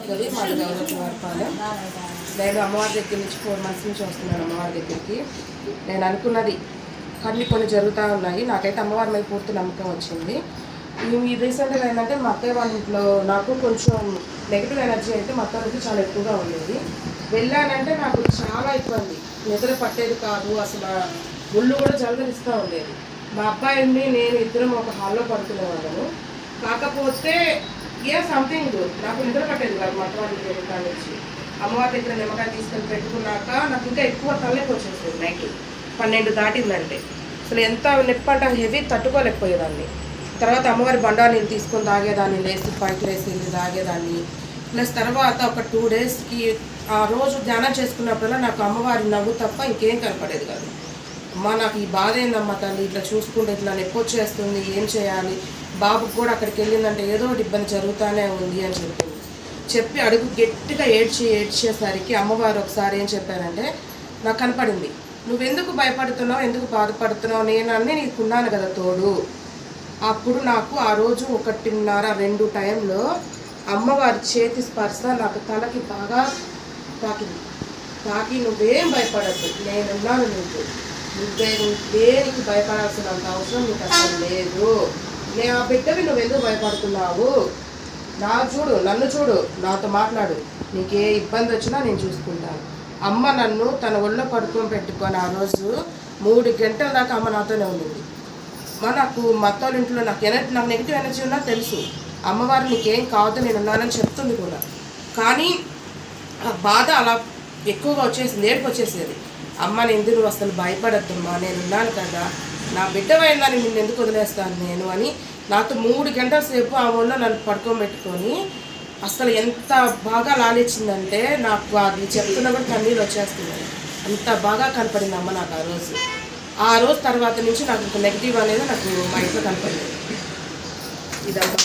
మాది గౌరవపాలెం. నేను అమ్మవారి దగ్గర నుంచి 4 months నుంచి వస్తున్నాను అమ్మవారి దగ్గరికి. నేను అనుకున్నది కొన్ని జరుగుతూ ఉన్నాయి. నాకైతే అమ్మవారి మీద పూర్తి నమ్మకం వచ్చింది. ఈ రీసెంట్గా ఏంటంటే మా అత్తయ్య వాళ్ళ ఇంట్లో నాకు కొంచెం నెగిటివ్ ఎనర్జీ అయితే మా అత్తయ్యకి చాలా ఎక్కువగా ఉండేది. వెళ్ళానంటే నాకు చాలా ఇబ్బంది, నిద్ర పట్టేది కాదు, అసలు ఒళ్ళు కూడా జలదరిస్తూ ఉండేది. మా అబ్బాయిని నేను ఇద్దరం ఒక హాల్లో పడుకునేవాళ్ళము. కాకపోతే సంథింగ్ నాకు నిద్ర పట్టేది కాదు. మట్టవాడి నుంచి అమ్మవారి దగ్గర నిమ్మకాయ తీసుకొని పెట్టుకున్నాక నాకు ఇంకా ఎక్కువ తలనొప్పి వచ్చేసేది. నైట్ 12 దాటిందంటే అసలు ఎంత నొప్పి అంటే హెవీ తట్టుకోలేకపోయేదాన్ని. తర్వాత అమ్మవారి బండా నీళ్ళు తీసుకొని తాగేదాన్ని, లేచి పైకి లేసి తాగేదాన్ని. ప్లస్ తర్వాత ఒక 2 daysకి ఆ రోజు ధ్యానం చేసుకున్నప్పుడల్లా నాకు అమ్మవారి నవ్వు తప్ప ఇంకేం కనపడేది కాదు. అమ్మ నాకు ఈ బాధ ఏందమ్మా తల్లి, ఇట్లా చూసుకుంటే ఇట్లా నొప్పి వచ్చేస్తుంది, ఏం చేయాలి, బాబుకు కూడా అక్కడికి వెళ్ళిందంటే ఏదో ఒకటి ఇబ్బంది జరుగుతూనే ఉంది అని చెప్పి అడుగు గట్టిగా ఏడ్చేసరికి అమ్మవారు ఒకసారి ఏం చెప్పారంటే నాకు కనపడింది. నువ్వెందుకు భయపడుతున్నావు, ఎందుకు బాధపడుతున్నావు, నేను అన్నీ నీకున్నాను కదా తోడు. అప్పుడు నాకు ఆ రోజు 1:30-2 టైంలో అమ్మవారి చేతి స్పర్శ నాకు తలకి బాగా తాకి నువ్వేం భయపడద్దు, నేనున్నాను నీకు, దేనికి భయపడాల్సినంత అవసరం నీకు అసలు లేదు, నేను ఆ బిడ్డవి నువ్వెందుకు భయపడుతున్నావు, నన్ను చూడు, నాతో మాట్లాడు, నీకే ఇబ్బంది వచ్చినా నేను చూసుకుంటాను. అమ్మ నన్ను తన ఒళ్ళో పడుకొని పెట్టుకొని ఆ రోజు 3 గంటల దాకా అమ్మ నాతోనే ఉండింది. నాకు మత్తాల ఇంట్లో నాకు నెగిటివ్ ఎనర్జీ ఉన్నా తెలుసు, అమ్మవారు నీకేం కావద్దు నేను ఉన్నానని చెప్తుంది కూడా. కానీ ఆ బాధ అలా ఎక్కువగా వచ్చేసింది, ఏడుపు వచ్చేసేది. అమ్మ నేను ఎందుకు అసలు భయపడద్దమ్మా, నేనున్నాను కదా, నా బిడ్డ అయిందని నిన్ను ఎందుకు వదిలేస్తాను నేను అని నాతో 3 గంటల సేపు ఆ ఊళ్ళో నన్ను పడుకోబెట్టుకొని అసలు ఎంత బాగా లాలిచ్చిందంటే నాకు అది చెప్తున్నా కూడా కన్నీళ్ళు వచ్చేస్తున్నాయి. అంత బాగా కనపడింది అమ్మ నాకు ఆ రోజు తర్వాత నుంచి నాకు నెగిటివ్ అనేది నాకు మా ఇంట్లో కనపడలేదు. ఇదంతా